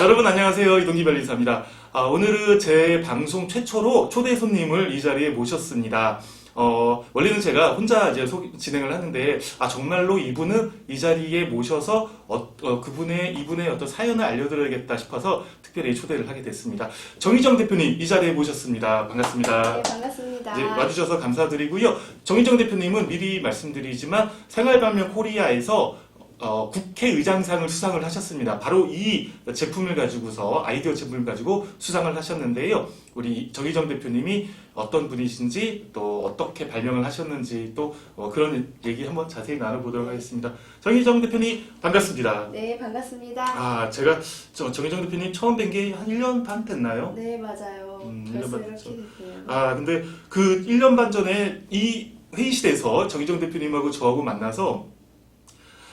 여러분 안녕하세요. 이동기 변리사입니다. 오늘은 제 방송 최초로 초대 손님을 이 자리에 모셨습니다. 원래는 제가 혼자 이제 진행을 하는데, 정말로 이분은 이 자리에 모셔서, 이분의 어떤 사연을 알려드려야겠다 싶어서 특별히 초대를 하게 됐습니다. 정희정 대표님 이 자리에 모셨습니다. 반갑습니다. 네, 반갑습니다. 이제 와주셔서 감사드리고요. 정희정 대표님은 미리 말씀드리지만 생활반면 코리아에서 국회의장상을 수상을 하셨습니다. 바로 이 제품을 가지고서 아이디어 제품을 가지고 수상을 하셨는데요. 우리 정희정 대표님이 어떤 분이신지 또 어떻게 발명을 하셨는지 또 그런 얘기 한번 자세히 나눠보도록 하겠습니다. 정희정 대표님 반갑습니다. 네, 반갑습니다. 제가 정희정 대표님 처음 뵌 게 한 1년 반 됐나요? 네, 맞아요. 1년 벌써 반 이렇게 됐죠. 됐네요. 근데 그 1년 반 전에 이 회의실에서 정희정 대표님하고 저하고 만나서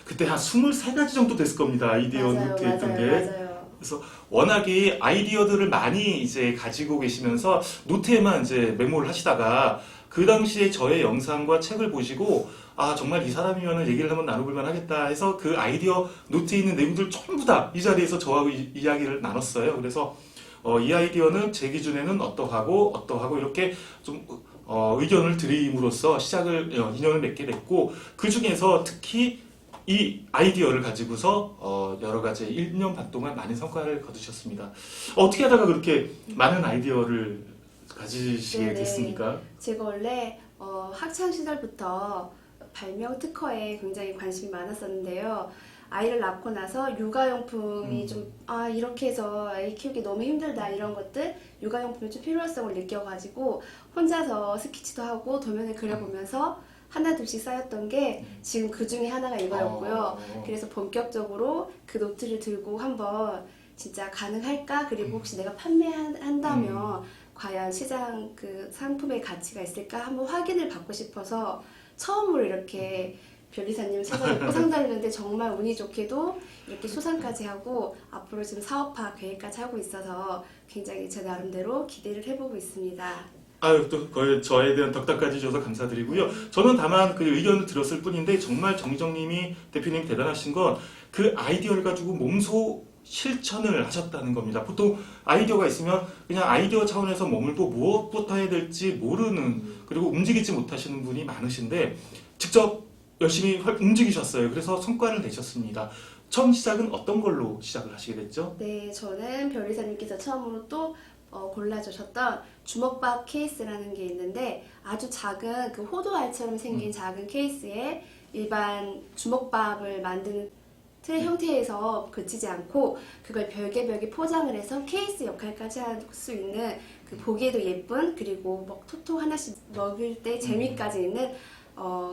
그때 한 23가지 정도 됐을 겁니다. 아이디어 노트했던 게. 맞아요. 그래서 워낙에 아이디어들을 많이 이제 가지고 계시면서 노트에만 이제 메모를 하시다가 그 당시에 저의 영상과 책을 보시고 정말 이 사람이면 얘기를 한번 나눠볼만 하겠다 해서 그 아이디어 노트에 있는 내용들 전부 다 이 자리에서 저하고 이야기를 나눴어요. 그래서 이 아이디어는 제 기준에는 어떠하고 이렇게 좀 의견을 드림으로써 인연을 맺게 됐고, 그 중에서 특히 이 아이디어를 가지고서 여러 가지 1년 반 동안 많은 성과를 거두셨습니다. 어떻게 하다가 그렇게 많은 아이디어를 가지시게 네네. 됐습니까? 제가 원래 학창 시절부터 발명 특허에 굉장히 관심이 많았었는데요. 아이를 낳고 나서 육아용품이 좀 이렇게 해서 아이 키우기 너무 힘들다 이런 것들, 육아용품이 좀 필요성을 느껴가지고 혼자서 스케치도 하고 도면을 그려보면서 하나 둘씩 쌓였던 게 지금 그 중에 하나가 이거였고요. 그래서 본격적으로 그 노트를 들고 한번 진짜 가능할까? 그리고 혹시 내가 판매한다면 과연 시장 그 상품의 가치가 있을까? 한번 확인을 받고 싶어서 처음으로 이렇게 변리사님 찾아뵙고 상담했는데 정말 운이 좋게도 이렇게 수상까지 하고 앞으로 지금 사업화 계획까지 하고 있어서 굉장히 제 나름대로 기대를 해보고 있습니다. 또 거의 저에 대한 덕담까지 줘서 감사드리고요. 저는 다만 그 의견을 들었을 뿐인데 정말 정희정님이 대표님 대단하신 건 그 아이디어를 가지고 몸소 실천을 하셨다는 겁니다. 보통 아이디어가 있으면 그냥 아이디어 차원에서 머물고 무엇부터 해야 될지 모르는, 그리고 움직이지 못하시는 분이 많으신데 직접 열심히 움직이셨어요. 그래서 성과를 내셨습니다. 처음 시작은 어떤 걸로 시작을 하시게 됐죠? 네, 저는 변리사님께서 처음으로 또 골라주셨던 주먹밥 케이스라는 게 있는데, 아주 작은 그 호두알처럼 생긴 작은 케이스에 일반 주먹밥을 만드는 틀의 형태에서 그치지 않고 그걸 별개 포장을 해서 케이스 역할까지 할 수 있는, 그 보기에도 예쁜, 그리고 뭐 톡톡 하나씩 먹을 때 재미까지 있는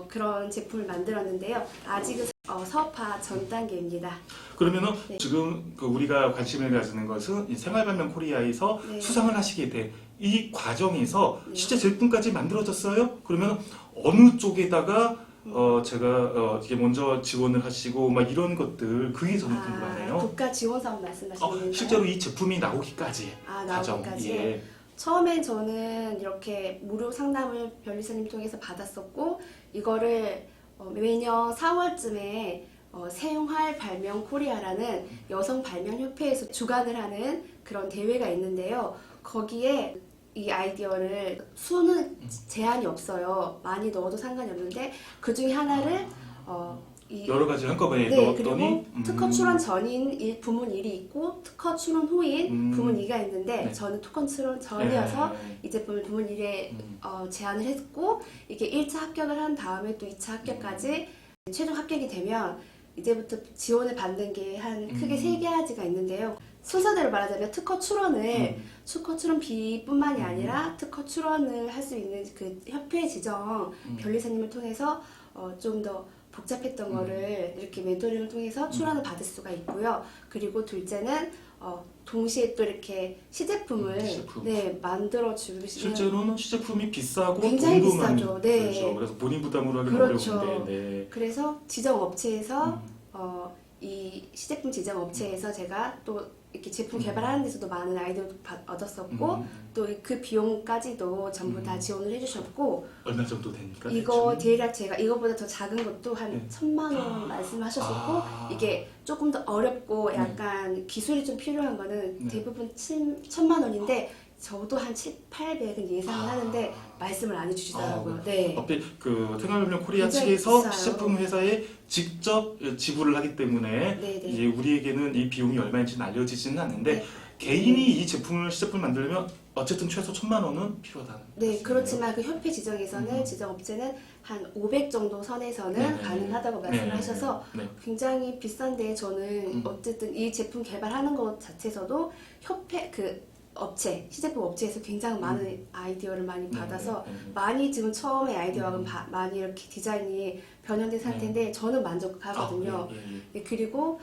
그런 제품을 만들었는데요. 아직은 사업화 전 단계입니다. 그러면은 네. 지금 우리가 관심을 가지는 것은 이 생활반면 코리아에서 네. 수상을 하시게 돼. 이 과정에서 네. 실제 제품까지 만들어졌어요? 그러면 어느 쪽에다가 이게 먼저 지원을 하시고 막 이런 것들, 그게 저는 궁금하네요. 국가 지원 사업 말씀하시는 건가요? 실제로 이 제품이 나오기까지 과정. 나오기까지. 예. 처음엔 저는 이렇게 무료 상담을 변리사님 통해서 받았었고, 이거를 매년 4월쯤에 생활 발명 코리아라는 여성 발명 협회에서 주관을 하는 그런 대회가 있는데요. 거기에 이 아이디어를 수는 제한이 없어요. 많이 넣어도 상관이 없는데 그 중에 하나를 여러 가지 한꺼번에 네, 넣었더니 그리고 특허 출원 전인 부문 1이 있고 특허 출원 후인 부문 2가 있는데, 네. 저는 특허 출원 전이어서 이 제품을 부문 1에 제안을 했고, 이게 1차 합격을 한 다음에 또 2차 합격까지 최종 합격이 되면 이제부터 지원을 받는 게 한 크게 3가지가 있는데요. 순서대로 말하자면 특허 출원 비뿐만이 아니라 특허 출원을 할 수 있는 그 협회 지정 변리사님을 통해서 좀 더 복잡했던 거를 이렇게 멘토링을 통해서 출원을 받을 수가 있고요. 그리고 둘째는 동시에 또 이렇게 시제품을 만들어 주시면, 실제로는 시제품이 비싸고 굉장히 궁금한, 비싸죠. 네. 그렇죠. 그래서 본인 부담으로 하기는 그렇죠. 어려운데. 네. 그래서 지정 업체에서 이 시제품 지정 업체에서 제가 또 이렇게 제품 개발하는 데서도 많은 아이디어도 얻었었고 또 그 비용까지도 전부 다 지원을 해주셨고 얼마 정도 되니까? 이거 대충? 대략 제가 이거보다 더 작은 것도 한 네. 1,000만 원 말씀하셨었고 아. 이게 조금 더 어렵고 약간 기술이 좀 필요한 거는 네. 대부분 1,000만 원인데 저도 한 7, 800은 예상을 하는데 말씀을 안 해주시더라고요. 네. 어차피 그 생활병 코리아 굉장히 측에서 비싸요. 시제품 회사에 직접 지불을 하기 때문에 네네. 이제 우리에게는 이 비용이 얼마인지는 알려지지는 않는데 네. 개인이 이 시제품을 만들려면 어쨌든 최소 1,000만 원은 필요하다는 네, 말씀이네요. 그렇지만 그 협회 지정에서는 지정업체는 한 500 정도 선에서는 네네. 가능하다고 말씀을 네네. 하셔서 네. 굉장히 비싼데 저는 어쨌든 이 제품 개발하는 것 자체에서도 협회 그 업체 시제품 업체에서 굉장히 많은 아이디어를 많이 받아서 네, 네, 네. 많이 지금 처음에 아이디어가 많이 이렇게 디자인이 변형된 상태인데 저는 만족하거든요. 네, 그리고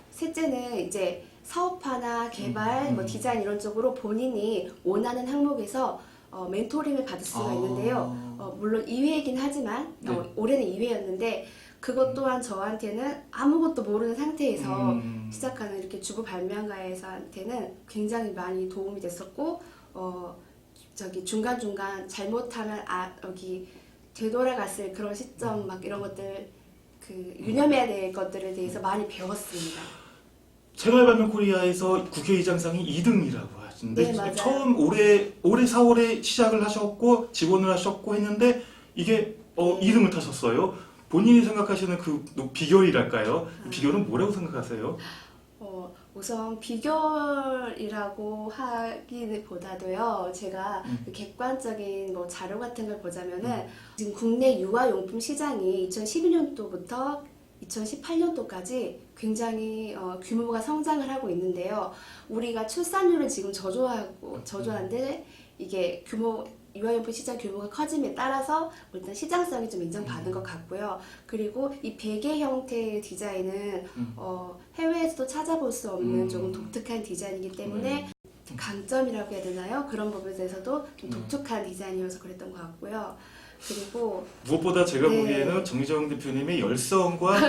셋째는 이제 사업화나 개발, 뭐 디자인 이런 쪽으로 본인이 원하는 항목에서 멘토링을 받을 수가 있는데요. 물론 2회이긴 하지만 네. 올해는 2회였는데 그것 또한 저한테는 아무것도 모르는 상태에서 시작하는 이렇게 주부 발명가에서한테는 굉장히 많이 도움이 됐었고 저기 중간중간 잘못하면 여기 되돌아갔을 그런 시점 막 이런 것들 그 유념해야 될 것들에 대해서 많이 배웠습니다. 생활발명 코리아에서 국회의장상이 2등이라고 하시는데 네, 맞아요. 처음 올해 4월에 시작을 하셨고 지원을 하셨고 했는데 이게 2등을 타셨어요. 본인이 생각하시는 그 비결이랄까요? 비결은 뭐라고 생각하세요? 우선 비결이라고 하기보다도요, 제가 그 객관적인 뭐 자료 같은 걸 보자면은 지금 국내 유아용품 시장이 2012년도부터 2018년도까지 굉장히 규모가 성장을 하고 있는데요. 우리가 출산율은 지금 저조한데 이게 유아용품 시장 규모가 커짐에 따라서 일단 시장성이 좀 인정받은 것 같고요. 그리고 이 베개 형태의 디자인은 해외에서도 찾아볼 수 없는 조금 독특한 디자인이기 때문에 강점이라고 해야 되나요? 그런 부분에 대해서도 좀 독특한 디자인이어서 그랬던 것 같고요. 그리고 무엇보다 제가 네. 보기에는 정희정 대표님의 열성과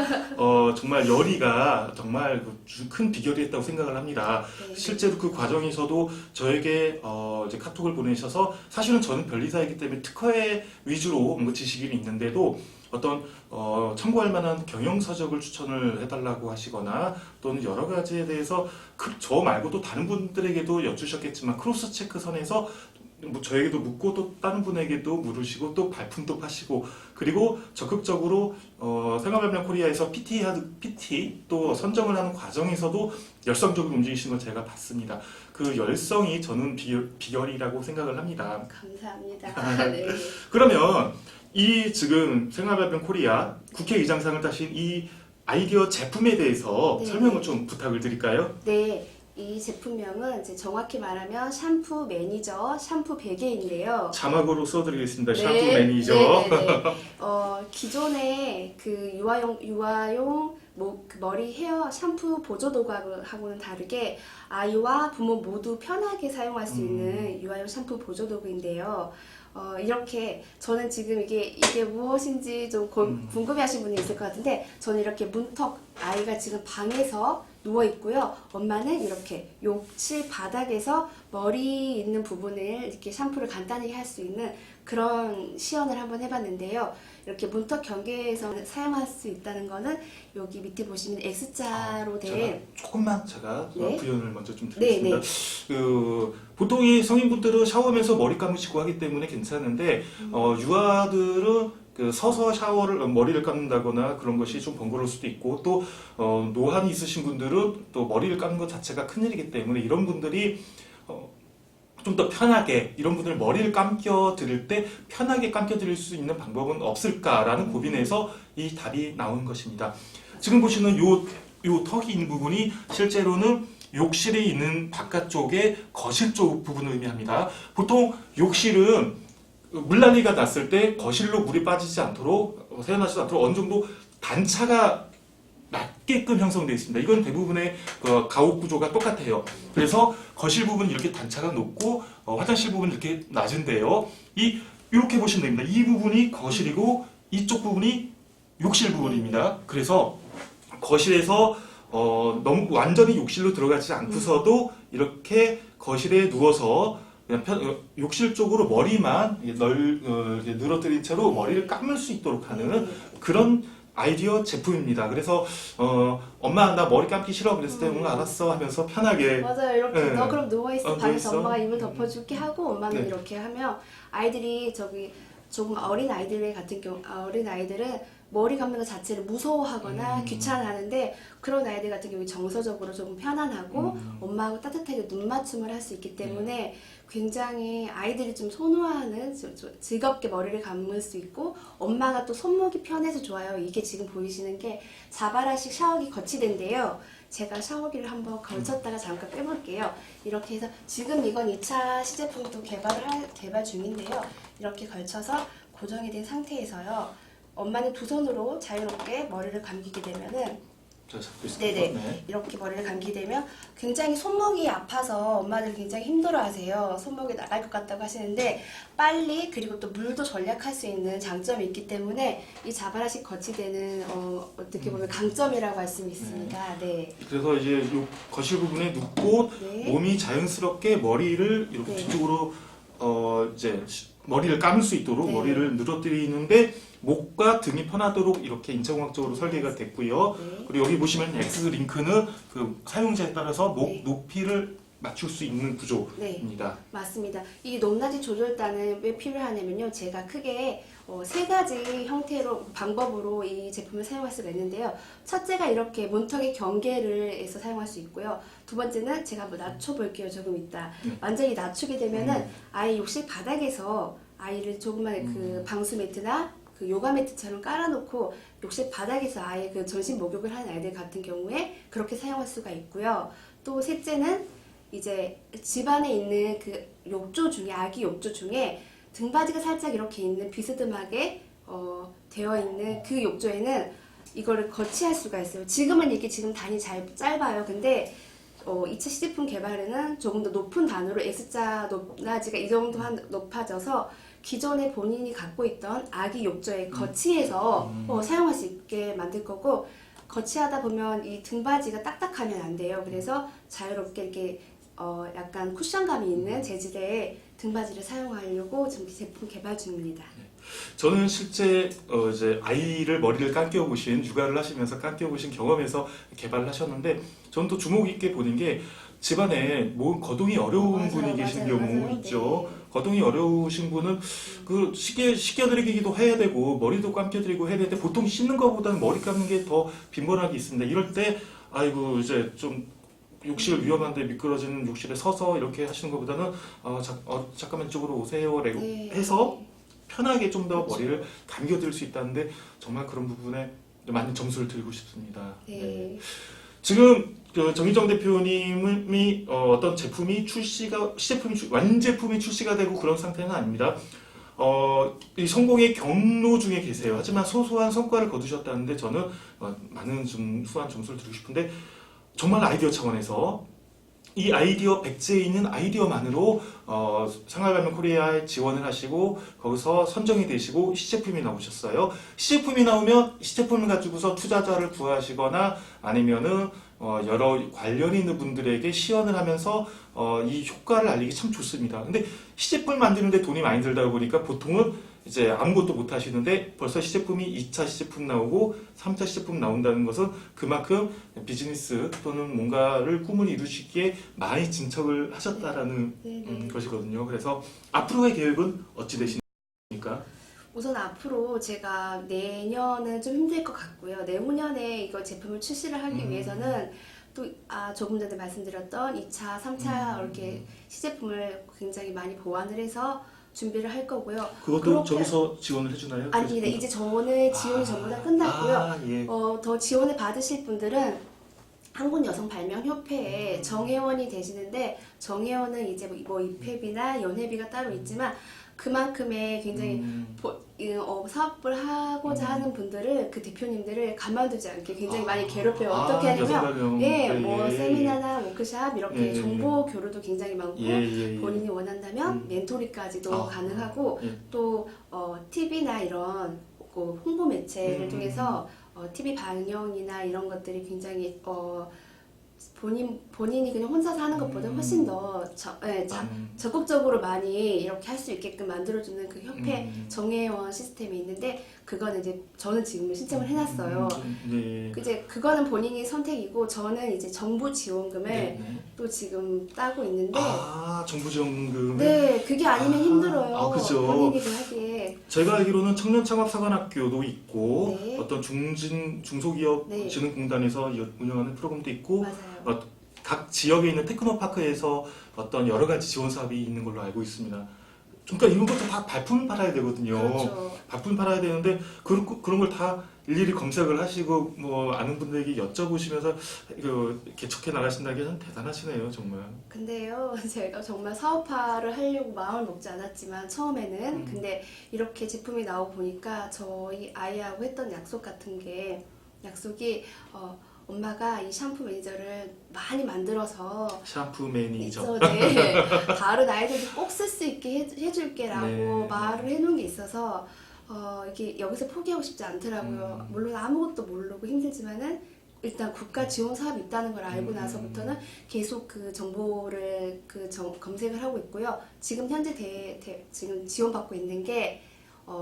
정말 열의가 정말 큰 비결이었다고 생각을 합니다. 네. 실제로 그 과정에서도 저에게 이제 카톡을 보내셔서 사실은 저는 변리사이기 때문에 특허에 위주로 뭔가 지식이 있는데도 어떤 참고할 만한 경영서적을 추천을 해달라고 하시거나 또는 여러 가지에 대해서 저 말고도 다른 분들에게도 여쭈셨겠지만 크로스 체크 선에서 뭐 저에게도 묻고 또 다른 분에게도 물으시고 또 발품도 파시고 그리고 적극적으로 생활발명 코리아에서 PT 또 선정을 하는 과정에서도 열성적으로 움직이시는 걸 제가 봤습니다. 그 열성이 저는 비결이라고 생각을 합니다. 감사합니다. 네. 그러면 이 지금 생활발명 코리아 국회의장상을 따신 이 아이디어 제품에 대해서 네. 설명을 좀 부탁을 드릴까요? 네. 이 제품명은 이제 정확히 말하면 샴푸 매니저, 샴푸 베개인데요. 자막으로 써드리겠습니다. 네, 샴푸 매니저. 네네네. 기존의 그 유아용 그 머리 헤어 샴푸 보조 도구하고는 다르게 아이와 부모 모두 편하게 사용할 수 있는 유아용 샴푸 보조 도구인데요. 이렇게 저는 지금 이게 무엇인지 좀 궁금해하시는 분이 있을 것 같은데 저는 이렇게 문턱 아이가 지금 방에서 누워 있고요. 엄마는 이렇게 욕실 바닥에서 머리 있는 부분을 이렇게 샴푸를 간단하게 할 수 있는 그런 시연을 한번 해봤는데요. 이렇게 문턱 경계에서 사용할 수 있다는 거는 여기 밑에 보시면 X자로 된 조금만 제가 네. 부연을 먼저 좀 드리겠습니다. 네, 보통 이 성인분들은 샤워하면서 머리 감으시고 하기 때문에 괜찮은데 유아들은 그 서서 머리를 감는다거나 그런 것이 좀 번거로울 수도 있고 또 노안이 있으신 분들은 또 머리를 감는 것 자체가 큰일이기 때문에 이런 분들이 좀 더 편하게 이런 분들 머리를 감겨 드릴 때 편하게 감겨 드릴 수 있는 방법은 없을까라는 고민에서 이 답이 나온 것입니다. 지금 보시는 요 턱이 있는 부분이 실제로는 욕실에 있는 바깥쪽의 거실 쪽 부분을 의미합니다. 보통 욕실은 물난리가 났을 때 거실로 물이 빠지지 않도록 새어나지도 않도록 어느 정도 단차가 낮게끔 형성되어 있습니다. 이건 대부분의 가옥 구조가 똑같아요. 그래서 거실 부분 이렇게 단차가 높고 화장실 부분 이렇게 낮은데요. 이렇게 보시면 됩니다. 이 부분이 거실이고 이쪽 부분이 욕실 부분입니다. 그래서 거실에서 너무 완전히 욕실로 들어가지 않고서도 이렇게 거실에 누워서 그냥 욕실 쪽으로 머리만 이렇게 늘어뜨린 채로 머리를 감을 수 있도록 하는 그런 아이디어 제품입니다. 그래서 엄마 나 머리 감기 싫어 그랬을 때 알았어 하면서 편하게 맞아요. 이렇게 네. 너 그럼 누워있어. 방에서 누워있어. 엄마가 이불 덮어줄게 하고 엄마는 네. 이렇게 하면 아이들이 조금 어린 아이들 같은 경우 어린 아이들은 머리 감는 것 자체를 무서워하거나 귀찮아하는데 그런 아이들 같은 경우 정서적으로 조금 편안하고 엄마하고 따뜻하게 눈 맞춤을 할 수 있기 때문에 굉장히 아이들이 좀 선호하는 즐겁게 머리를 감을 수 있고 엄마가 또 손목이 편해서 좋아요. 이게 지금 보이시는 게 자바라식 샤워기 거치대인데요. 제가 샤워기를 한번 걸쳤다가 잠깐 빼볼게요. 이렇게 해서 지금 이건 2차 시제품도 개발 중인데요. 이렇게 걸쳐서 고정이 된 상태에서요. 엄마는 두 손으로 자유롭게 머리를 감기게 되면은 저 잡고 있습니다. 네네. 이렇게 머리를 감기게 되면 굉장히 손목이 아파서 엄마들 굉장히 힘들어하세요. 손목이 나갈 것 같다고 하시는데 빨리 그리고 또 물도 절약할 수 있는 장점이 있기 때문에 이 자바라식 거치대는 어떻게 보면 강점이라고 할 수 있습니다. 네. 그래서 이제 요 거실 부분에 눕고 네. 몸이 자연스럽게 머리를 이렇게 네. 뒤쪽으로 이제 머리를 감을 수 있도록 네. 머리를 늘어뜨리는데 목과 등이 편하도록 이렇게 인체공학적으로 설계가 됐고요. 네. 그리고 여기 보시면 X 링크는 그 사용자에 따라서 목 네. 높이를 맞출 수 있는 구조입니다. 네, 맞습니다. 이 높낮이 조절단은 왜 필요하냐면요. 제가 크게 세 가지 방법으로 이 제품을 사용할 수가 있는데요. 첫째가 이렇게 문턱의 경계를 해서 사용할 수 있고요. 두 번째는 제가 한번 낮춰볼게요. 조금 있다. 완전히 낮추게 되면은 아이 욕실 바닥에서 아이를 조그만 그 방수 매트나 그 요가 매트처럼 깔아놓고 욕실 바닥에서 아예 그 전신 목욕을 하는 아이들 같은 경우에 그렇게 사용할 수가 있고요. 또 셋째는 이제 집안에 있는 그 욕조 중에 아기 욕조 중에 등받이가 살짝 이렇게 있는 비스듬하게 되어 있는 그 욕조에는 이거를 거치할 수가 있어요. 지금은 이게 지금 단이 짧아요. 근데 2차 시제품 개발에는 조금 더 높은 단으로 S자 높낮이가 이 정도 높아져서 기존에 본인이 갖고 있던 아기 욕조에 거치해서 사용할 수 있게 만들 거고 거치하다 보면 이 등받이가 딱딱하면 안 돼요. 그래서 자유롭게 이렇게 약간 쿠션감이 있는 재질의 등받이를 사용하려고 지금 제품 개발 중입니다. 저는 실제 이제 아이를 머리를 감겨 보신 육아를 하시면서 감겨 보신 경험에서 개발을 하셨는데 저는 또 주목 있게 보는 게 집안에 뭐 거동이 어려운 맞아요, 분이 계신 맞아요, 경우 맞아요. 있죠. 네. 거동이 어려우신 분은 그 씻겨드리기도 해야 되고 머리도 감겨드리고 해야 되는데 보통 씻는 것보다는 머리 감는 게 더 빈번하게 있습니다. 이럴 때 아이고 이제 좀 욕실 위험한데 미끄러지는 욕실에 서서 이렇게 하시는 것보다는 잠깐만 이쪽으로 오세요 네. 해서 편하게 좀 더 그렇죠. 머리를 감겨드릴 수 있다는데 정말 그런 부분에 많은 점수를 드리고 싶습니다. 네. 지금 그 정희정 대표님이 어떤 제품이 완제품이 출시가 되고 그런 상태는 아닙니다. 이 성공의 경로 중에 계세요. 하지만 소소한 성과를 거두셨다는데 저는 많은 후한 점수를 드리고 싶은데 정말 아이디어 차원에서 이 아이디어 백제에 있는 아이디어만으로 생활발명 코리아에 지원을 하시고 거기서 선정이 되시고 시제품이 나오셨어요. 시제품이 나오면 시제품을 가지고서 투자자를 구하시거나 아니면은 여러 관련 있는 분들에게 시연을 하면서 이 효과를 알리기 참 좋습니다. 근데 시제품을 만드는데 돈이 많이 들다 보니까 보통은 이제 아무것도 못 하시는데 벌써 시제품이 2차 시제품 나오고 3차 시제품 나온다는 것은 그만큼 비즈니스 또는 뭔가를 꿈을 이루시기에 많이 진척을 하셨다라는 것이거든요. 그래서 앞으로의 계획은 어찌 되십니까? 우선 앞으로 제가 내년은 좀 힘들 것 같고요. 내후년에 이거 제품을 출시를 하기 위해서는 또 조금 전에 말씀드렸던 2차, 3차 이렇게 시제품을 굉장히 많이 보완을 해서 준비를 할 거고요. 그것도 저기서 지원을 해주나요? 아닙니다. 이제 저번에 지원이 전부 다 끝났고요. 예. 더 지원을 받으실 분들은 한국여성발명협회에 정회원이 되시는데 정회원은 이제 뭐 입회비나 연회비가 따로 있지만 그만큼의 굉장히 사업을 하고자 하는 분들을 그 대표님들을 가만두지 않게 굉장히 많이 괴롭혀요. 어떻게 하냐면 여성발명. 세미나나 워크샵 이렇게 정보 교류도 굉장히 많고 예. 본인이 원한다면 멘토링까지도 가능하고 예. 또 TV나 이런 홍보 매체를 통해서 TV 방영이나 이런 것들이 굉장히 본인이 그냥 혼자서 하는 것보다 훨씬 더 적극적으로 많이 이렇게 할 수 있게끔 만들어주는 그 협회 정회원 시스템이 있는데 그거는 이제 저는 지금 신청을 해놨어요. 네. 이제 그거는 본인이 선택이고 저는 이제 정부 지원금을 네, 네. 또 지금 따고 있는데 정부 지원금. 네 그게 아니면 힘들어요. 그죠. 본인이 그 하기에. 제가 알기로는 청년창업사관학교도 있고 네. 어떤 중소기업 네. 진흥공단에서 운영하는 프로그램도 있고 맞아요. 각 지역에 있는 테크노파크에서 어떤 여러 가지 지원 사업이 있는 걸로 알고 있습니다. 그러니까 이런 것도 다 발품을 팔아야 되거든요. 그렇죠. 발품을 팔아야 되는데 그런 걸 다 일일이 검색을 하시고 뭐 아는 분들에게 여쭤보시면서 개척해 나가신다는 게 참 대단하시네요, 정말. 근데요, 제가 정말 사업화를 하려고 마음을 먹지 않았지만 처음에는 근데 이렇게 제품이 나오고 보니까 저희 아이하고 했던 약속이 엄마가 이 샴푸 매니저를 많이 만들어서 샴푸 매니저. 네, 다른 아이들도 꼭 쓸 수 있게 해줄게라고 네. 말을 해놓은 게 있어서 이게 여기서 포기하고 싶지 않더라고요. 물론 아무것도 모르고 힘들지만은 일단 국가 지원 사업이 있다는 걸 알고 나서부터는 계속 그 정보를 검색을 하고 있고요. 지금 현재 지금 지원받고 있는 게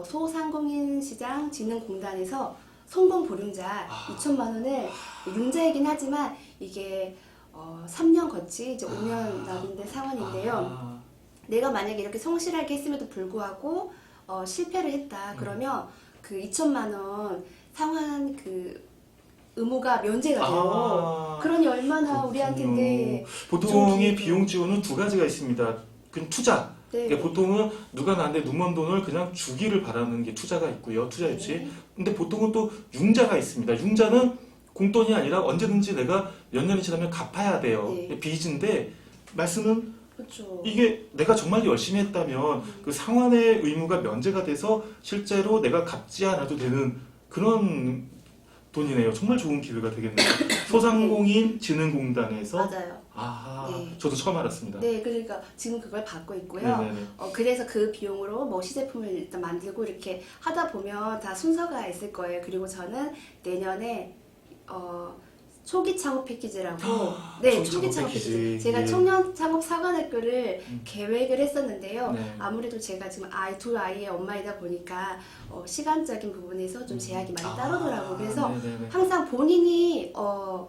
소상공인 시장 진흥공단에서 성공 보륜자 2천만 원을 융자이긴 하지만 이게 3년 거치 이제 5년 납인된 상환인데요. 내가 만약에 이렇게 성실하게 했음에도 불구하고 실패를 했다 그러면 그 2천만 원 상환 그 의무가 면제가 돼요. 그러니 얼마나 우리한테인데 보통의 비용 지원은 두 가지가 있습니다. 그건 투자. 네. 그러니까 보통은 누가 나한테 눈 먼 돈을 그냥 주기를 바라는 게 투자가 있고요. 투자 유치. 네. 근데 보통은 또 융자가 있습니다. 융자는 공돈이 아니라 언제든지 내가 몇 년이 지나면 갚아야 돼요. 네. 빚인데 말씀은 그렇죠. 이게 내가 정말 열심히 했다면 그 상환의 의무가 면제가 돼서 실제로 내가 갚지 않아도 되는 그런 돈이네요. 정말 좋은 기회가 되겠네요. 소상공인 진흥공단에서 맞아요. 네. 저도 처음 알았습니다. 네, 그러니까 지금 그걸 받고 있고요. 네네네. 그래서 그 비용으로 뭐 시제품을 일단 만들고 이렇게 하다 보면 다 순서가 있을 거예요. 그리고 저는 내년에 초기 창업 패키지라고 초기 창업 패키지. 제가 예. 청년 창업 사관학교를 계획을 했었는데요. 네. 아무래도 제가 지금 두 아이의 엄마이다 보니까 시간적인 부분에서 좀 제약이 많이 따르더라고요. 그래서 네네네. 항상 본인이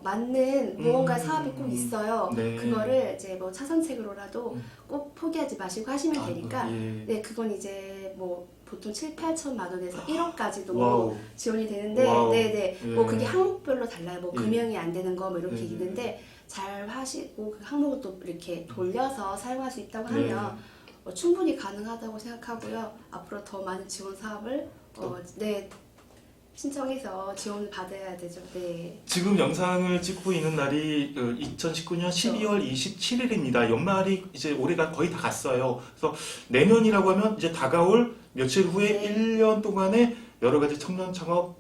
맞는 무언가 사업이 꼭 있어요. 네. 그거를 이제 뭐 차선책으로라도 꼭 포기하지 마시고 하시면 되니까 예. 네 그건 이제 뭐 보통 7, 8천만 원에서 1억까지도 와우. 지원이 되는데 와우. 네네 예. 뭐 그게 항목별로 달라요. 뭐 예. 금형이 안 되는 거 뭐 이렇게 네. 있는데 잘 하시고 그 항목을 또 이렇게 돌려서 사용할 수 있다고 하면 충분히 가능하다고 생각하고요. 앞으로 더 많은 지원 사업을 신청해서 지원을 받아야 되죠. 네. 지금 영상을 찍고 있는 날이 2019년 12월 27일입니다. 연말이 이제 올해가 거의 다 갔어요. 그래서 내년이라고 하면 이제 다가올 며칠 후에 네. 1년 동안의 여러 가지 청년 창업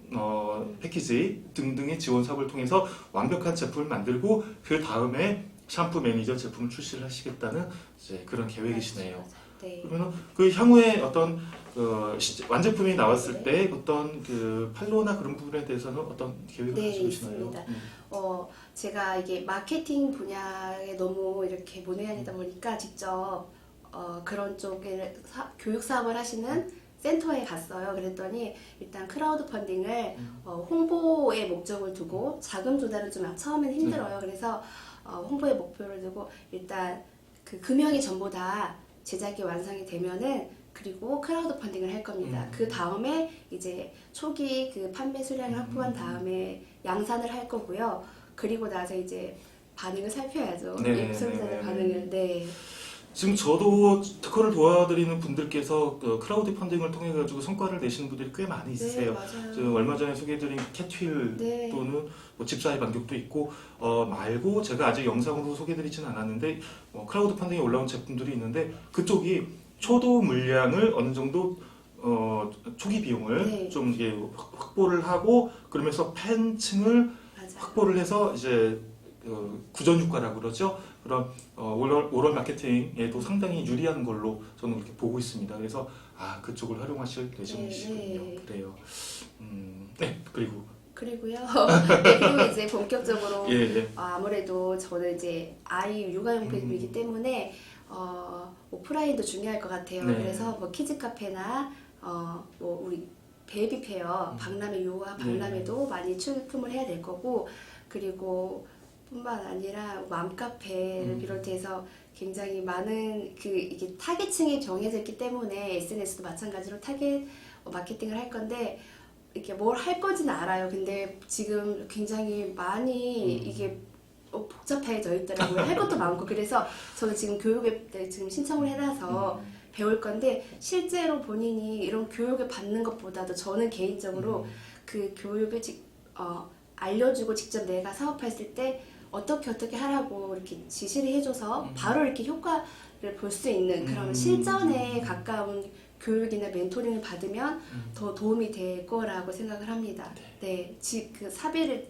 패키지 등등의 지원 사업을 통해서 완벽한 제품을 만들고 그 다음에 샴푸 매니저 제품을 출시를 하시겠다는 이제 그런 계획이시네요. 네. 그러면 그 향후에 어떤 완제품이 나왔을 때 어떤 그 판로나 그런 부분에 대해서는 어떤 계획을 네, 가지고 계시나요? 있습니다. 제가 이게 마케팅 분야에 너무 이렇게 문외한이다 보니까 직접 그런 쪽에 교육 사업을 하시는 센터에 갔어요. 그랬더니 일단 크라우드 펀딩을 홍보의 목적을 두고 자금 조달은 좀 처음에는 힘들어요. 그래서 홍보의 목표를 두고 일단 그 금형이 전부 다 제작이 완성이 되면은 그리고 크라우드 펀딩을 할 겁니다. 그 다음에 이제 초기 그 판매 수량을 확보한 다음에 양산을 할 거고요. 그리고 나서 이제 반응을 살펴야죠. 네, 소비자들 네, 반응을. 네. 지금 저도 특허를 도와드리는 분들께서 그 크라우드 펀딩을 통해 가지고 성과를 내시는 분들이 꽤 많이 있으세요. 네, 맞아요. 지금 얼마 전에 소개해드린 캣휠 네. 또는 뭐 집사의 반격도 있고 말고 제가 아직 영상으로 소개해드리지는 않았는데 크라우드 펀딩에 올라온 제품들이 있는데 그쪽이 초도 물량을 어느 정도 초기 비용을 네. 좀 이게 확보를 하고 그러면서 팬층을 맞아요. 확보를 해서 이제 구전유가라고 그러죠. 그런 오럴 마케팅에도 상당히 유리한 걸로 저는 그렇게 보고 있습니다. 그래서 그쪽을 활용하실 예정이시군요. 네. 그래요. 네, 그리고 그리고요. 네, 그리고 이제 본격적으로 예, 예. 아무래도 저는 이제 아이 육아용품이기 때문에 오프라인도 중요할 것 같아요. 네. 그래서 뭐 키즈 카페나 뭐 우리 베이비 페어, 박람회 육아 박람회도 많이 출품을 해야 될 거고, 그리고 뿐만 아니라 맘카페를 비롯해서 굉장히 많은 이게 타겟층이 정해져 있기 때문에 SNS도 마찬가지로 타겟 마케팅을 할 건데, 이렇게 뭘 할 건지는 알아요. 근데 지금 굉장히 많이 이게 복잡해져 있더라고요. 할 것도 많고. 그래서 저는 지금 교육에 지금 신청을 해놔서 배울 건데, 실제로 본인이 이런 교육을 받는 것보다도 저는 개인적으로 그 교육을 알려주고 직접 내가 사업했을 때 어떻게 하라고 이렇게 지시를 해줘서 바로 이렇게 효과를 볼 수 있는 그런 실전에 가까운 교육이나 멘토링을 받으면 더 도움이 될 거라고 생각을 합니다. 네, 그 사비를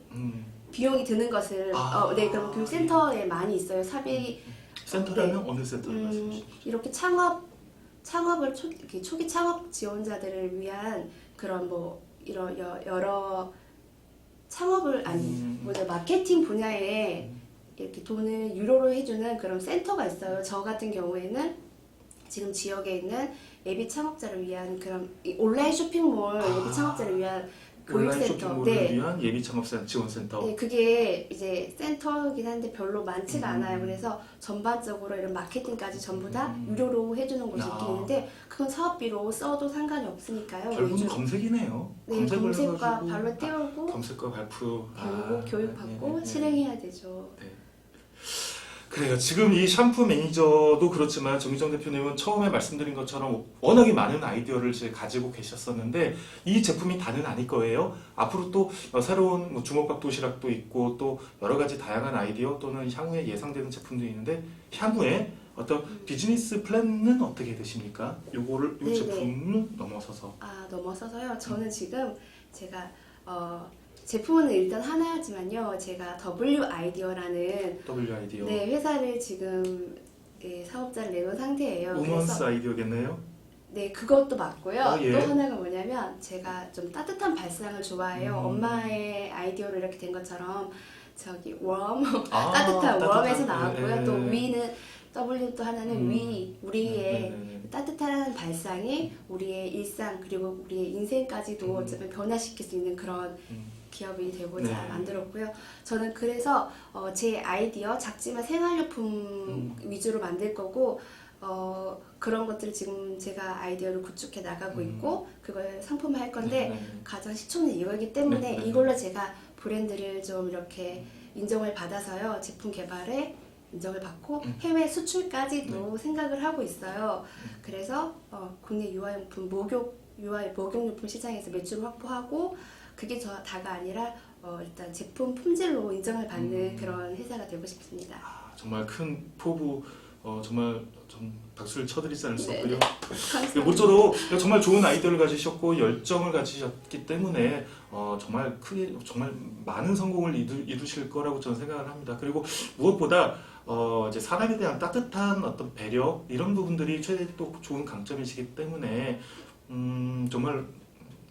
비용이 드는 것을 네, 그럼 교육센터에 많이 있어요. 사비 센터라면 어느 센터를 말씀하시죠? 이렇게 창업을 초기 창업 지원자들을 위한 그런 뭐 이런 여러 창업을 마케팅 분야에 이렇게 돈을 유료로 해주는 그런 센터가 있어요. 저 같은 경우에는 지금 지역에 있는 예비 창업자를 위한 그런 온라인 쇼핑몰 예비 창업자를 위한 온라인 교육센터. 쇼핑몰을 네. 위한 예비 창업 지원센터. 네, 그게 이제 센터긴 한데 별로 많지가 않아요. 그래서 전반적으로 이런 마케팅까지 전부 다 유료로 해주는 곳이 있긴 있는데, 그건 사업비로 써도 상관이 없으니까요. 결국은 검색이네요. 네, 검색을 검색과 해가지고 발로 띄우고 검색과 발표 배우고 교육받고 실행해야 되죠. 네. 그래요. 지금 이 샴푸 매니저도 그렇지만 정희정 대표님은 처음에 말씀드린 것처럼 워낙에 많은 아이디어를 이제 가지고 계셨었는데, 이 제품이 다는 아닐 거예요. 앞으로 또 새로운 뭐 주먹밥 도시락도 있고 또 여러 가지 다양한 아이디어 또는 향후에 예상되는 제품도 있는데, 향후에 어떤 비즈니스 플랜은 어떻게 되십니까? 이 네네. 제품을 넘어서서. 넘어서서요. 저는 지금 제가 제품은 일단 하나였지만요. 제가 W 아이디어라는 W 아이디어. 네, 회사를 지금 사업자를 내놓은 상태예요. 우먼스 아이디어겠네요. 네, 그것도 맞고요. 예. 또 하나가 뭐냐면 제가 좀 따뜻한 발상을 좋아해요. 엄마의 아이디어로 이렇게 된 것처럼 저기 웜, 따뜻한 웜에서 나왔고요. 또 위는 W 또 하나는 우리의 따뜻한 발상이 우리의 일상 그리고 우리의 인생까지도 어쩌면 변화시킬 수 있는 그런 기업이 되고자 만들었고요. 저는 그래서 제 아이디어 작지만 생활용품 위주로 만들 거고, 그런 것들을 지금 제가 아이디어를 구축해 나가고 있고 그걸 상품화할 건데, 가장 시초는 이거이기 때문에 이걸로 제가 브랜드를 좀 이렇게 인정을 받아서요, 제품 개발에 인정을 받고 해외 수출까지도 생각을 하고 있어요. 그래서 국내 유아용품 목욕용품 시장에서 매출을 확보하고, 그게 다가 아니라 일단 제품 품질로 인정을 받는 그런 회사가 되고 싶습니다. 정말 큰 포부, 정말 좀 박수를 쳐드리지 않을 수 없고요. 감사합니다. 모쪼록 정말 좋은 아이디어를 가지셨고 열정을 가지셨기 때문에 정말 크게 정말 많은 성공을 이루실 거라고 저는 생각을 합니다. 그리고 무엇보다 이제 사람에 대한 따뜻한 어떤 배려 이런 부분들이 최대 또 좋은 강점이시기 때문에 정말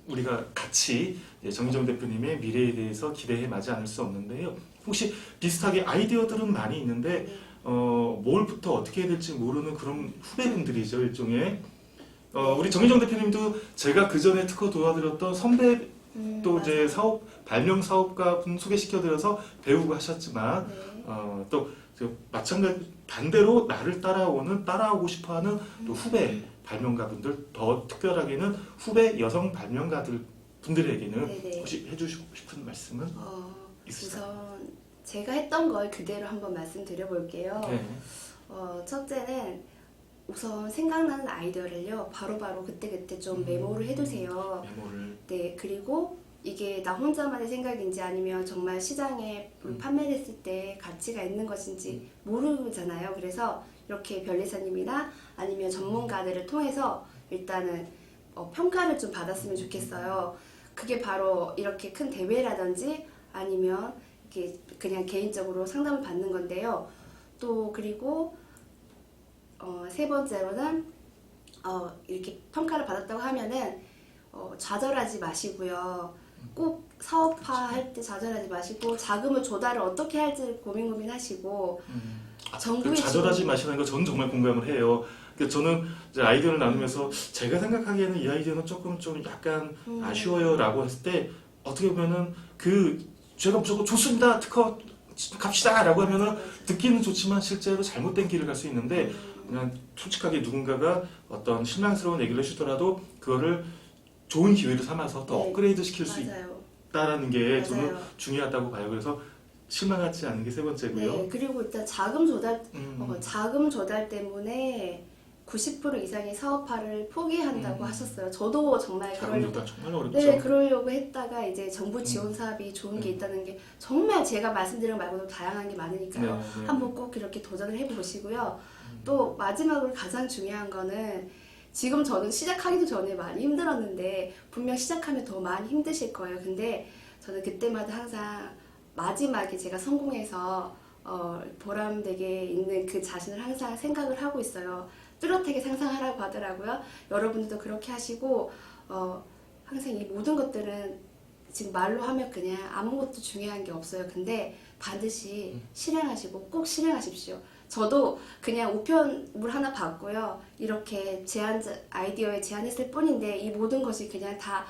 우리가 같이 정희정 대표님의 미래에 대해서 기대해 마지 않을 수 없는데요. 혹시 비슷하게 아이디어들은 많이 있는데 뭘부터 어떻게 해야 될지 모르는 그런 후배분들이죠, 일종의. 우리 정희정 대표님도 제가 그 전에 특허 도와드렸던 선배 또 이제 발명 사업가 분 소개시켜드려서 배우고 하셨지만 또 마찬가지 반대로 나를 따라오고 싶어하는 또 후배 발명가분들, 더 특별하게는 후배 여성 발명가들 분들에게는 혹시 해주시고 싶은 말씀은 있으세요? 우선 제가 했던 걸 그대로 한번 말씀드려 볼게요. 네. 첫째는 우선 생각나는 아이디어를요 바로바로 그때그때 좀 메모를 해두세요. 메모를. 네, 그리고 이게 나 혼자만의 생각인지 아니면 정말 시장에 판매됐을 때 가치가 있는 것인지 모르잖아요. 그래서 이렇게 변리사님이나 아니면 전문가들을 통해서 일단은 평가를 좀 받았으면 좋겠어요. 그게 바로 이렇게 큰 대회라든지 아니면 이렇게 그냥 개인적으로 상담을 받는 건데요. 또 그리고 세 번째로는 이렇게 평가를 받았다고 하면은 좌절하지 마시고요. 꼭 사업화할 때 좌절하지 마시고 자금을 조달을 어떻게 할지 고민하시고 정부의 좌절하지 마시는 거 저는 정말 공감을 해요. 저는 이제 아이디어를 나누면서 제가 생각하기에는 이 아이디어는 조금 좀 약간 아쉬워요라고 했을 때 어떻게 보면은 제가 무조건 좋습니다 특허 갑시다라고 하면은 듣기는 좋지만 실제로 잘못된 길을 갈 수 있는데 그냥 솔직하게 누군가가 어떤 실망스러운 얘기를 해주더라도 그거를 좋은 기회를 삼아서 더 네. 업그레이드 시킬 수 맞아요. 있다라는 게 저는 맞아요. 중요하다고 봐요. 그래서 실망하지 않는 게 세 번째고요. 네, 그리고 일단 자금 조달 때문에 90% 이상의 사업화를 포기한다고 하셨어요. 저도 정말 자금 조달 정말 어렵죠. 네, 그러려고 했다가 이제 정부 지원 사업이 좋은 게 있다는 게 정말 제가 말씀드린 것 말고도 다양한 게 많으니까요. 네. 한번 꼭 이렇게 도전을 해보시고요. 또 마지막으로 가장 중요한 거는 지금 저는 시작하기도 전에 많이 힘들었는데 분명 시작하면 더 많이 힘드실 거예요. 근데 저는 그때마다 항상 마지막에 제가 성공해서 보람되게 있는 그 자신을 항상 생각을 하고 있어요. 뚜렷하게 상상하라고 하더라고요. 여러분들도 그렇게 하시고 항상 이 모든 것들은 지금 말로 하면 그냥 아무것도 중요한 게 없어요. 근데 반드시 실행하시고 꼭 실행하십시오. 저도 그냥 우편물 하나 받고요. 이렇게 아이디어에 제안했을 뿐인데 이 모든 것이 그냥 다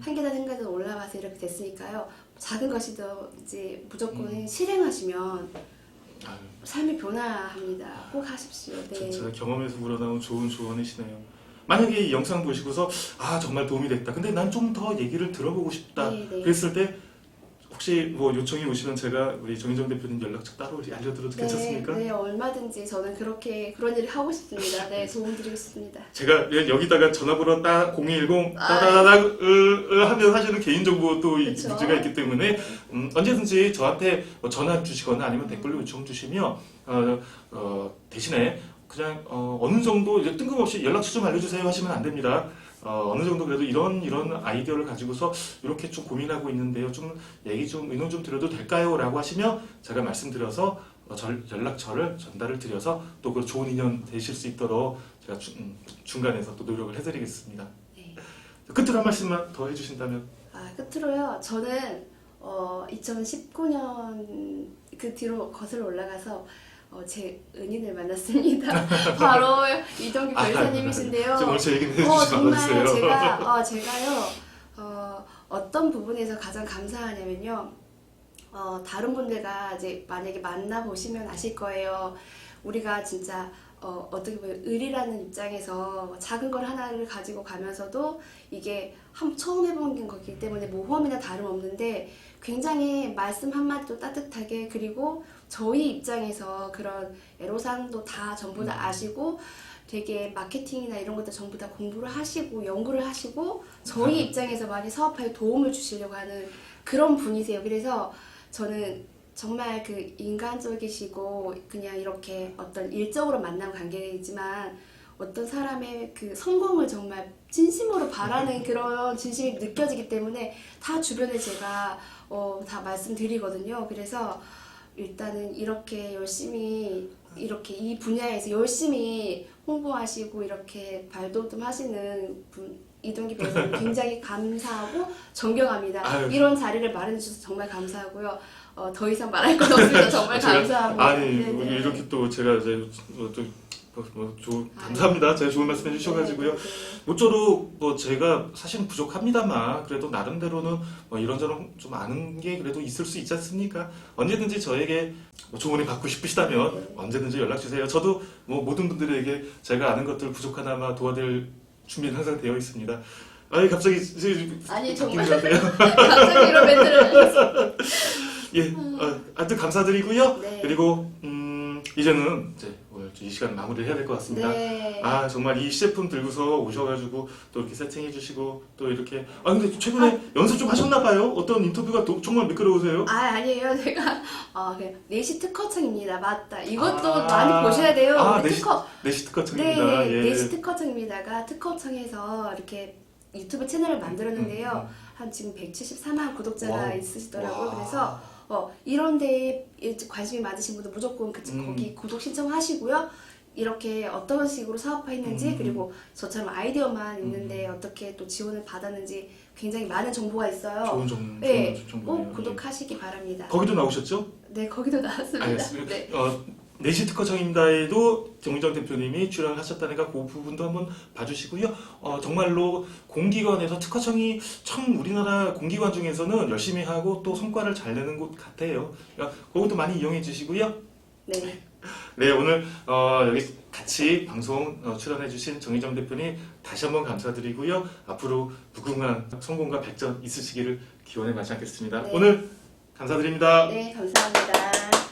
한 계단 한 계단 올라가서 이렇게 됐으니까요. 작은 것이든 이제 무조건 실행하시면 아유, 삶이 변화합니다. 꼭 하십시오. 네. 진짜 경험에서 우러나온 좋은 조언이시네요. 만약에 이 영상 보시고서 정말 도움이 됐다. 근데 난 좀 더 얘기를 들어보고 싶다. 네, 네. 그랬을 때 혹시 뭐 요청이 오시면 제가 우리 정희정 대표님 연락처 따로 알려드려도 괜찮습니까? 네, 얼마든지 저는 그런 일을 하고 싶습니다. 네, 도움드리겠습니다. 제가 여기다가 전화번호 010 따다다닥 하면 사실은 개인정보 또 그쵸? 문제가 있기 때문에 언제든지 저한테 뭐 전화 주시거나 아니면 댓글로 요청 주시면 대신에 그냥 어느 정도 이제 뜬금없이 연락처 좀 알려주세요 하시면 안 됩니다. 어느 정도 그래도 이런 아이디어를 가지고서 이렇게 좀 고민하고 있는데요. 좀 얘기 좀 의논 좀 드려도 될까요? 라고 하시면 제가 말씀드려서 연락처를 전달을 드려서 또 그 좋은 인연 되실 수 있도록 제가 중간에서 또 노력을 해드리겠습니다. 네. 끝으로 한 말씀만 더 해주신다면. 끝으로요. 저는 2019년 그 뒤로 거슬러 올라가서 제 은인을 만났습니다. 바로 이동규 변호사님이신데요. 지금 오늘 제 얘기는 해주시지 정말 말아주세요. 제가요 어떤 부분에서 가장 감사하냐면요. 다른 분들과 이제 만약에 만나 보시면 아실 거예요. 우리가 진짜 어떻게 보면 을이라는 입장에서 작은 걸 하나를 가지고 가면서도 이게 처음 해본 거기 때문에 모험이나 다름없는데 굉장히 말씀 한마디도 따뜻하게 그리고 저희 입장에서 그런 애로사항도 다 전부 다 아시고 되게 마케팅이나 이런 것들 전부 다 공부를 하시고 연구를 하시고 저희 입장에서 많이 사업화에 도움을 주시려고 하는 그런 분이세요. 그래서 저는 정말 그 인간적이시고 그냥 이렇게 어떤 일적으로 만난 관계이지만 어떤 사람의 그 성공을 정말 진심으로 바라는 그런 진심이 느껴지기 때문에 다 주변에 제가 다 말씀드리거든요. 그래서 일단은 이렇게 열심히 이렇게 이 분야에서 열심히 홍보하시고 이렇게 발돋움 하시는 분 이동기 변호사님 굉장히 감사하고 존경합니다. 아유. 이런 자리를 마련해 주셔서 정말 감사하고요. 더 이상 말할 것 없습니다. 정말 감사합니다. 네네. 이렇게 또 제가 이제 감사합니다. 제가 좋은 말씀 해주셔가지고요. 네네. 모쪼록 뭐 제가 사실은 부족합니다만 그래도 나름대로는 뭐 이런저런 좀 아는 게 그래도 있을 수 있지 않습니까? 언제든지 저에게 뭐 조언을 받고 싶으시다면 언제든지 연락 주세요. 저도 뭐 모든 분들에게 제가 아는 것들 부족하나마 도와드릴 준비는 항상 되어 있습니다. 갑자기 아니, 정말. 바뀌는 것 같아요. 갑자기 이런 멘트를 예, 아무튼 감사드리고요. 네. 그리고 이제는 이제 오늘 이 시간 마무리를 해야 될 것 같습니다. 네. 정말 이 제품 들고서 오셔가지고 또 이렇게 세팅해주시고 또 이렇게 근데 최근에 연습 좀 하셨나봐요. 어떤 인터뷰가 정말 미끄러우세요. 아니에요. 제가 4시 특허청입니다. 맞다. 이것도 많이 보셔야 돼요. 특허. 4시 특허청입니다. 네, 예. 4시 특허청입니다가 특허청에서 이렇게 유튜브 채널을 만들었는데요. 한 지금 174만 구독자가 와우. 있으시더라고요. 와. 그래서 이런 데에 관심이 많으신 분들 무조건 거기 구독 신청하시고요. 이렇게 어떤 식으로 사업화했는지 그리고 저처럼 아이디어만 있는데 음. 어떻게 또 지원을 받았는지 굉장히 많은 정보가 있어요. 좋은 정보. 네, 좋은 정보네요. 꼭 구독하시기 바랍니다. 거기도 나오셨죠? 네, 거기도 나왔습니다. 알겠습니다. 네. 내시 특허청입니다에도 정의정 대표님이 출연하셨다니까 그 부분도 한번 봐주시고요. 정말로 공기관에서 특허청이 참 우리나라 공기관 중에서는 열심히 하고 또 성과를 잘 내는 곳 같아요. 그러니까 그것도 많이 이용해 주시고요. 네. 네, 오늘 여기 같이 방송 출연해주신 정의정 대표님 다시 한번 감사드리고요. 앞으로 무궁한 성공과 발전 있으시기를 기원해 마치 않겠습니다. 네. 오늘 감사드립니다. 네, 감사합니다.